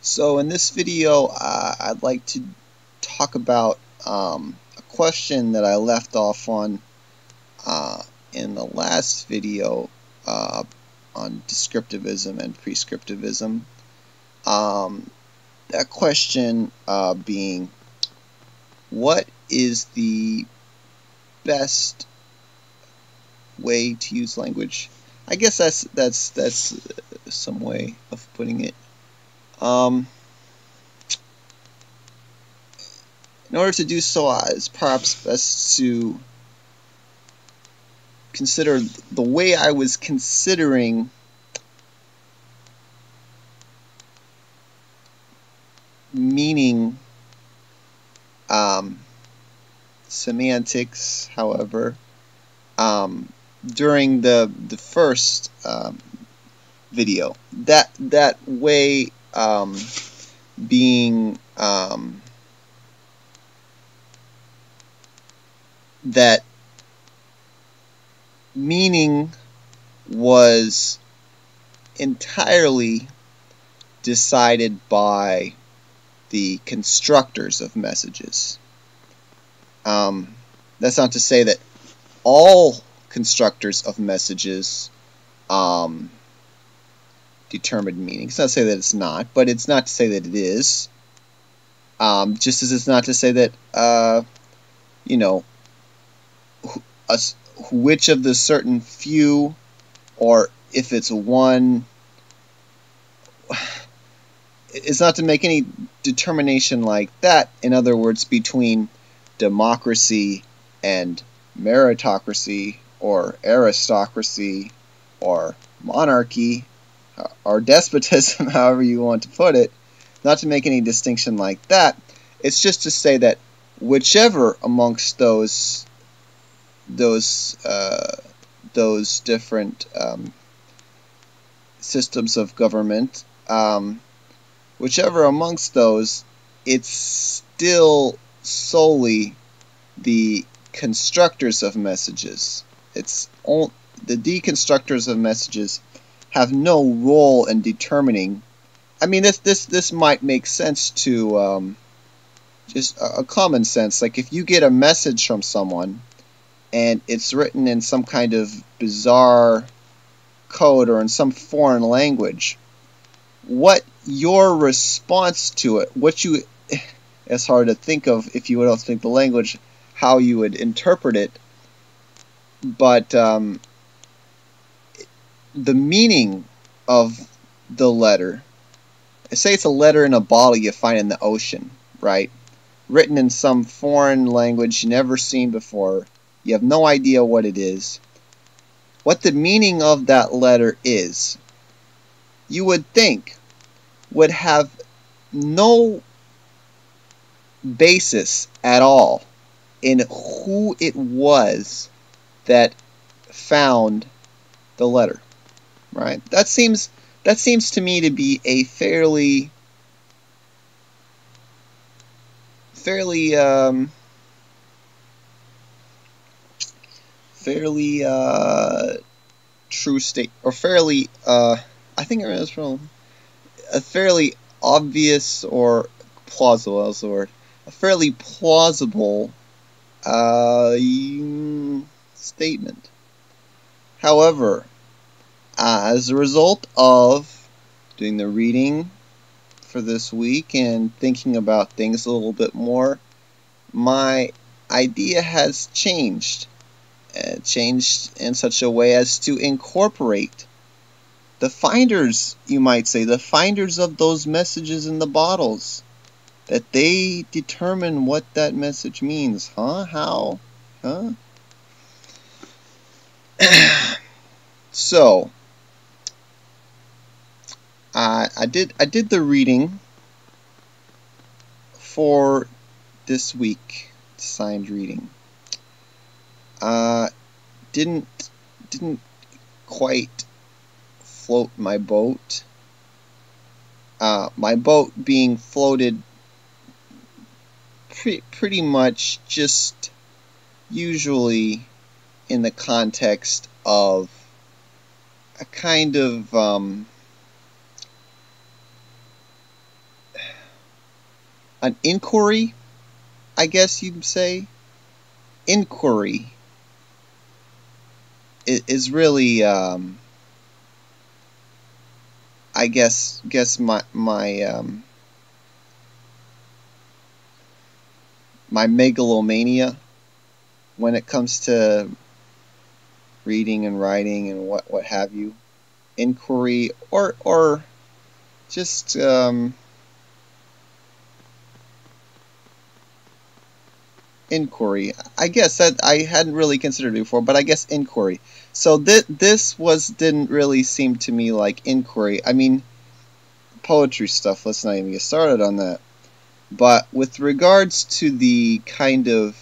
So in this video, I'd like to talk about a question that I left off on in the last video on descriptivism and prescriptivism. That question being, what is the best way to use language? I guess that's some way of putting it. In order to do so, it's perhaps best to consider the way I was considering meaning semantics, however, during the first video. That way being that meaning was entirely decided by the constructors of messages. That's not to say that all constructors of messages determine meaning. It's not to say that it's not, but it's not to say that it is. Just as it's not to say that, which of the certain few, or if it's one, it's not to make any determination like that. In other words, between democracy and meritocracy, or aristocracy, or monarchy, or despotism, however you want to put it. Not to make any distinction like that. It's just to say that whichever amongst those different systems of government, whichever amongst those, it's still solely the constructors of messages. It's the deconstructors of messages have no role in determining. I mean, this might make sense to just a common sense. Like if you get a message from someone and it's written in some kind of bizarre code or in some foreign language, what your response to it, it's hard to think of if you don't speak the language, how you would interpret it, but the meaning of the letter, say it's a letter in a bottle you find in the ocean, right? Written in some foreign language you've never seen before. You have no idea what it is. What the meaning of that letter is, you would think, would have no basis at all in who it was that found the letter, right? That seems to me to be a fairly true state, or fairly I think it was from a fairly obvious or plausible, that's the word, a fairly plausible statement. However, as a result of doing the reading for this week and thinking about things a little bit more, my idea has changed. Changed in such a way as to incorporate the finders, you might say, the finders of those messages in the bottles, that they determine what that message means. How? So I did the reading for this week, signed reading. Didn't quite float my boat. My boat being floated pretty much just usually in the context of a kind of an inquiry, I guess you'd say. Inquiry is really, I guess my megalomania when it comes to reading and writing and what have you. Inquiry or just inquiry. I guess that I hadn't really considered it before, but I guess inquiry. So this didn't really seem to me like inquiry. I mean, poetry stuff, let's not even get started on that. But with regards to the kind of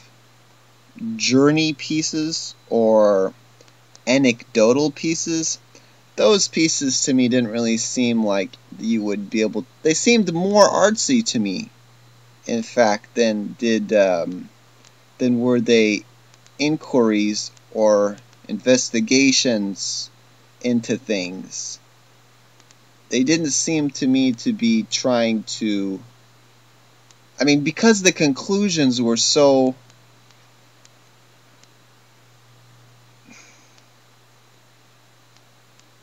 journey pieces or anecdotal pieces, those pieces to me didn't really seem like you would be able. They seemed more artsy to me, in fact, than were they inquiries or investigations into things. They didn't seem to me to be trying to. I mean, because the conclusions were so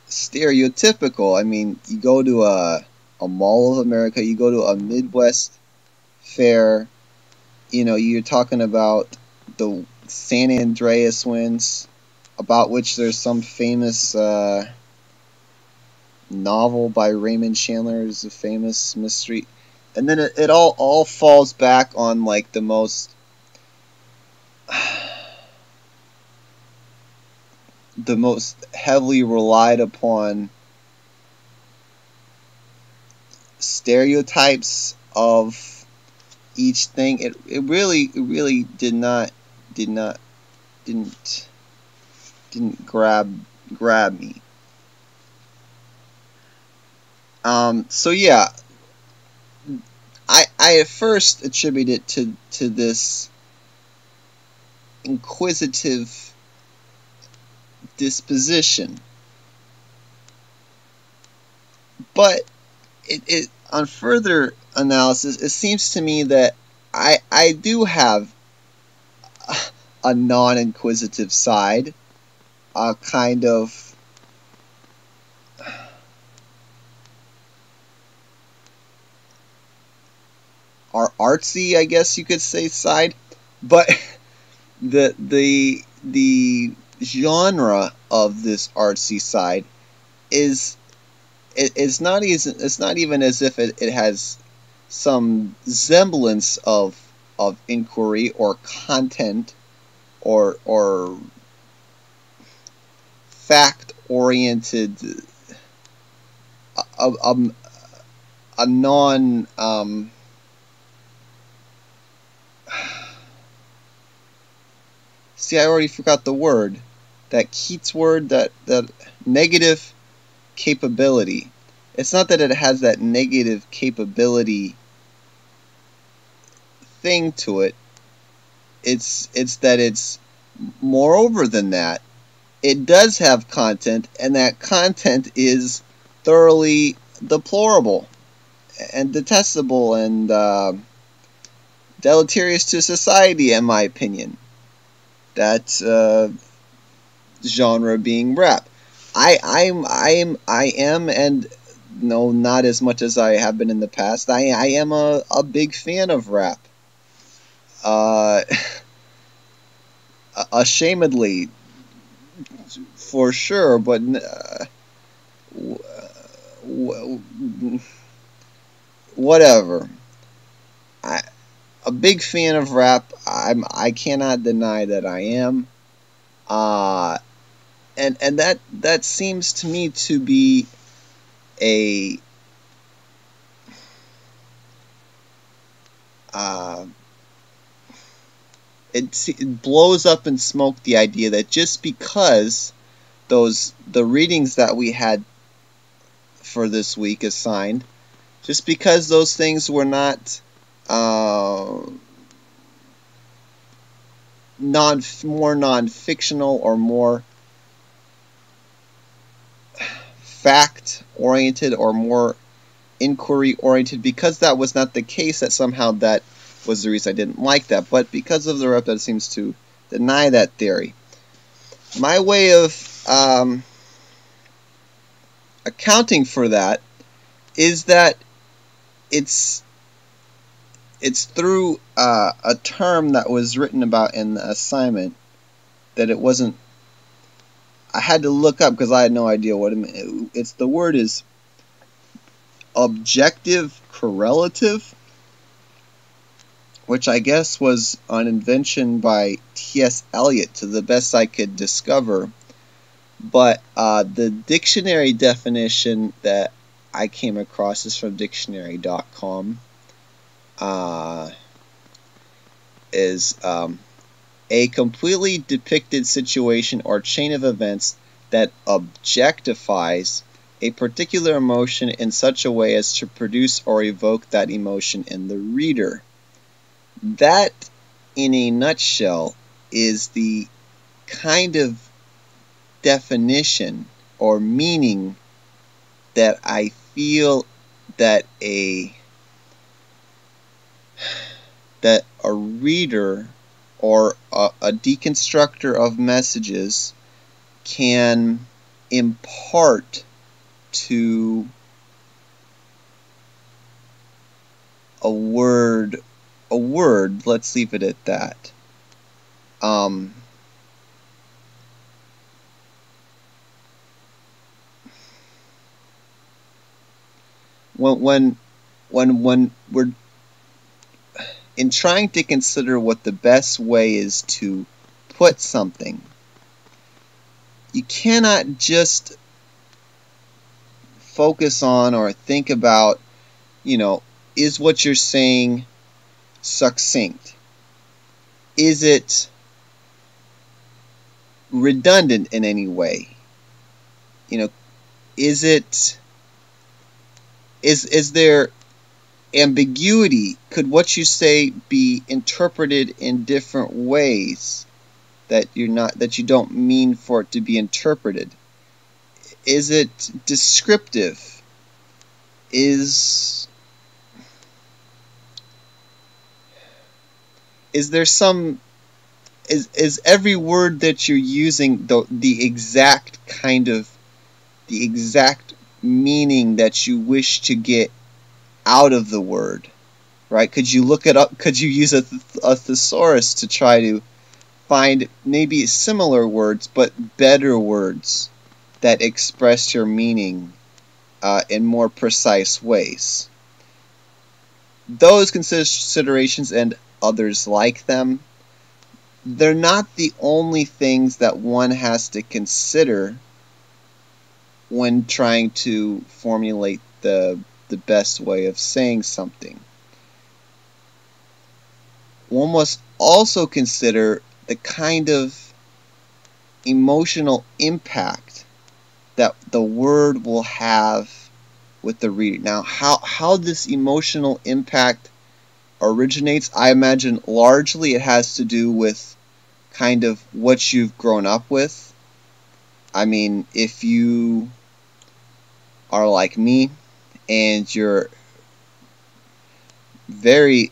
stereotypical. I mean, you go to a Mall of America, you go to a Midwest fair, you know, you're talking about the San Andreas winds, about which there's some famous novel by Raymond Chandler, is a famous mystery. And then it all falls back on like the most heavily relied upon stereotypes of each thing. It really didn't grab me. So yeah, I at first attribute it to this inquisitive disposition, but it on further analysis, it seems to me that I do have a non-inquisitive side, a kind of artsy, I guess you could say, side, but the genre of this artsy side is it's not even as if it has some semblance of inquiry or content or fact oriented, a non see, I already forgot the word. That Keats word, that negative capability. It's not that it has that negative capability thing to it. It's that it's moreover than that. It does have content, and that content is thoroughly deplorable and detestable and deleterious to society, in my opinion. That genre being rap. I am, and no, not as much as I have been in the past. I am a big fan of rap. Ashamedly, for sure, but whatever. A big fan of rap. I cannot deny that I am. And that seems to me to be a it blows up in smoke the idea that just because the readings that we had for this week assigned, just because those things were not more non-fictional or more fact-oriented or more inquiry-oriented. Because that was not the case, that somehow that was the reason I didn't like that. But because of the rep, that seems to deny that theory. My way of accounting for that is that it's through a term that was written about in the assignment that it wasn't. I had to look up because I had no idea what it meant. The word is objective correlative, which I guess was an invention by T.S. Eliot, to the best I could discover. But the dictionary definition that I came across is from dictionary.com. Is a completely depicted situation or chain of events that objectifies a particular emotion in such a way as to produce or evoke that emotion in the reader. That, in a nutshell, is the kind of definition or meaning that I feel that a reader or a deconstructor of messages can impart to a word, let's leave it at that. When we're in trying to consider what the best way is to put something, you cannot just focus on or think about, is what you're saying succinct? Is it redundant in any way? Is there ambiguity? Could what you say be interpreted in different ways that you don't mean for it to be interpreted? Is it descriptive? Is there some is every word that you're using the exact meaning that you wish to get out of the word, right? Could you look it up? Could you use a thesaurus to try to find maybe similar words but better words that express your meaning in more precise ways? Those considerations and others like them, they're not the only things that one has to consider when trying to formulate the best way of saying something. One must also consider the kind of emotional impact that the word will have with the reader. Now, how this emotional impact originates, I imagine largely it has to do with kind of what you've grown up with. I mean, if you are like me and you're very,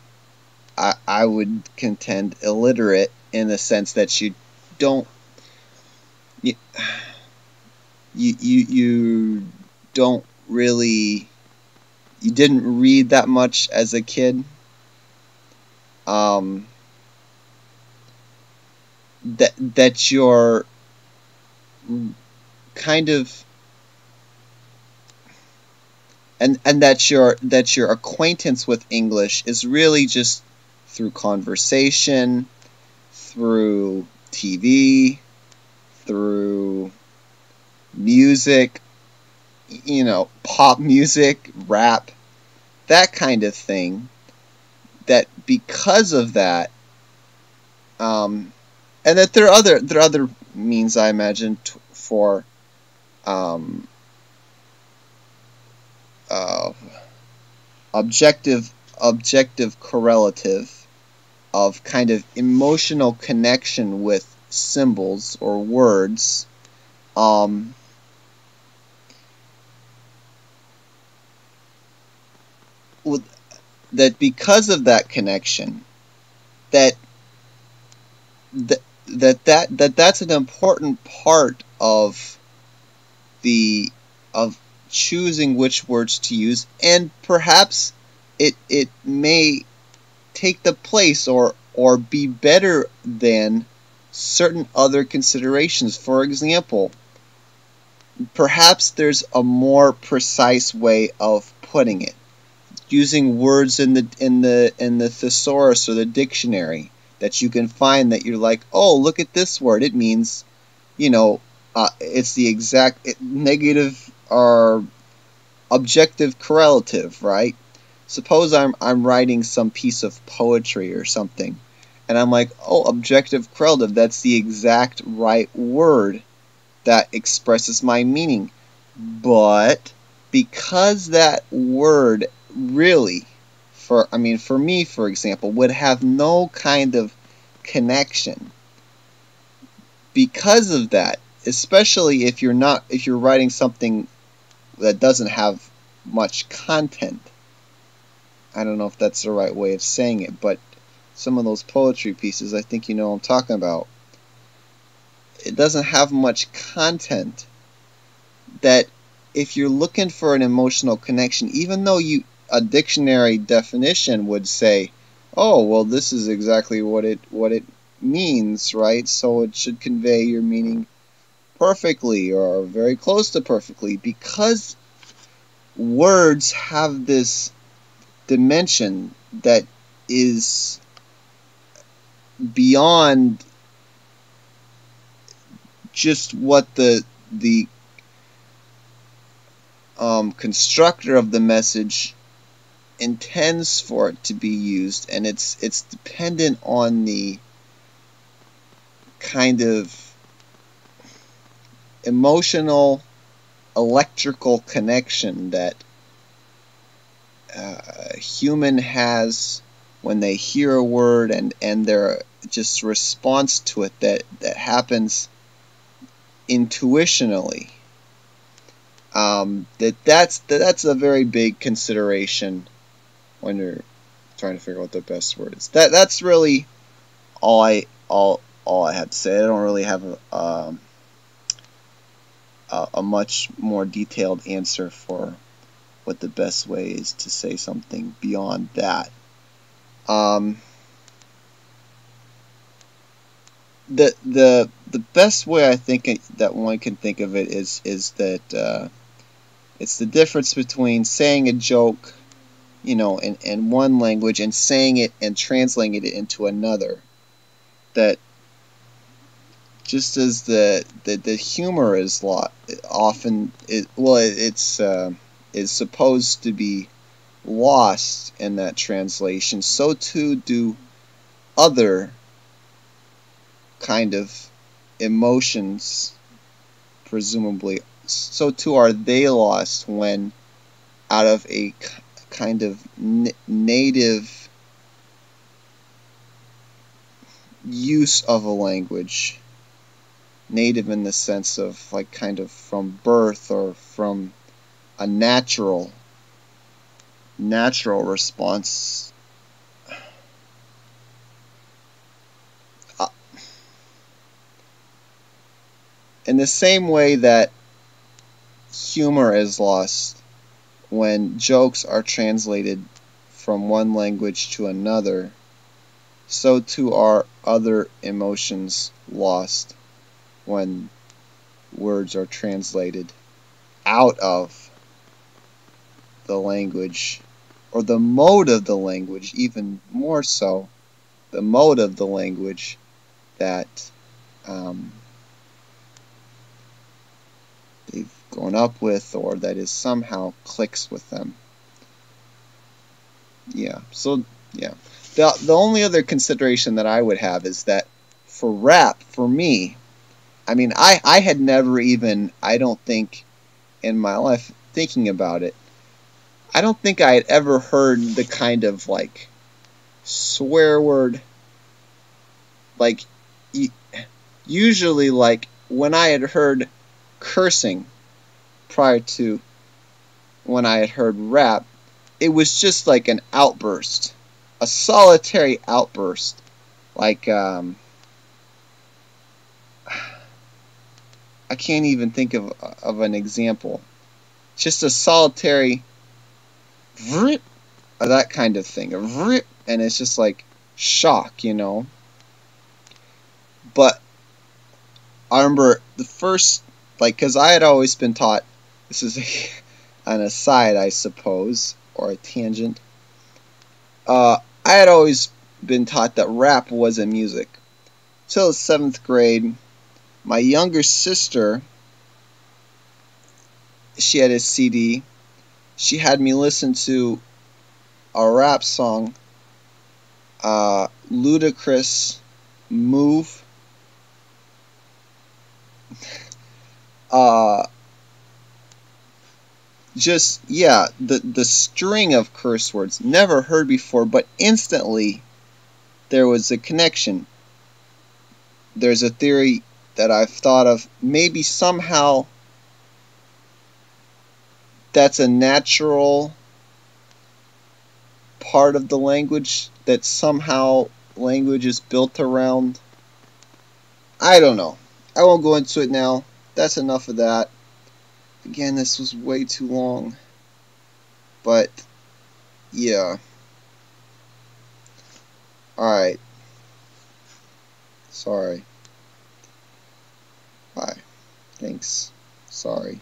I would contend, illiterate in the sense that you don't, you don't really, you didn't read that much as a kid. That you're kind of, and that your acquaintance with English is really just through conversation, through TV, through music, pop music, rap, that kind of thing. That because of that, and that there are other means, I imagine, for objective correlative of kind of emotional connection with symbols or words. that because of that connection, that's an important part of choosing which words to use, and perhaps it may take the place or be better than certain other considerations. For example, perhaps there's a more precise way of putting it, using words in the thesaurus or the dictionary that you can find that you're like, oh, look at this word, it means, it's the exact negative or objective correlative, right? Suppose I'm writing some piece of poetry or something, and I'm like, oh, objective correlative, that's the exact right word that expresses my meaning. But because that word really, for me, for example, would have no kind of connection, because of that, especially if you're writing something that doesn't have much content. I don't know if that's the right way of saying it, but some of those poetry pieces, I think you know what I'm talking about. It doesn't have much content, that if you're looking for an emotional connection, even though a dictionary definition would say, oh, well, this is exactly what it means, right? So it should convey your meaning perfectly or very close to perfectly, because words have this dimension that is beyond just what the constructor of the message intends for it to be used, and it's dependent on the kind of emotional electrical connection that a human has when they hear a word, and their just response to it that happens intuitionally. That's a very big consideration when you're trying to figure out what the best word is. That's really all I have to say. I don't really have a much more detailed answer for what the best way is to say something beyond that. The best way I think that one can think of it is that it's the difference between saying a joke, in one language, and saying it and translating it into another. That just as the humor is often is supposed to be lost in that translation, so too do other kind of emotions, presumably. So too are they lost when, out of a kind of native use of a language, native in the sense of like kind of from birth or from a natural response. In the same way that humor is lost when jokes are translated from one language to another, so too are other emotions lost when words are translated out of the language, or the mode of the language, even more so, the mode of the language that they've grown up with, or that is somehow clicks with them. The only other consideration that I would have is that for rap, for me, I had never even, I don't think, in my life, thinking about it, I don't think I had ever heard the kind of like swear word, like usually like when I had heard cursing prior to when I had heard rap, it was just like an outburst, a solitary outburst, like I can't even think of an example. Just a solitary vrip, that kind of thing, a vrip, and it's just like shock, you know. But I remember the first, like, because I had always been taught, this is an aside, I suppose, or a tangent. I had always been taught that rap wasn't music. Till 7th grade, my younger sister, she had a CD. She had me listen to a rap song, Ludacris, Move. Just, yeah, the string of curse words, never heard before, but instantly there was a connection. There's a theory that I've thought of, maybe somehow that's a natural part of the language, that somehow language is built around. I don't know. I won't go into it now. That's enough of that. Again, this was way too long. But, yeah. Alright. Sorry. Bye. Thanks. Sorry.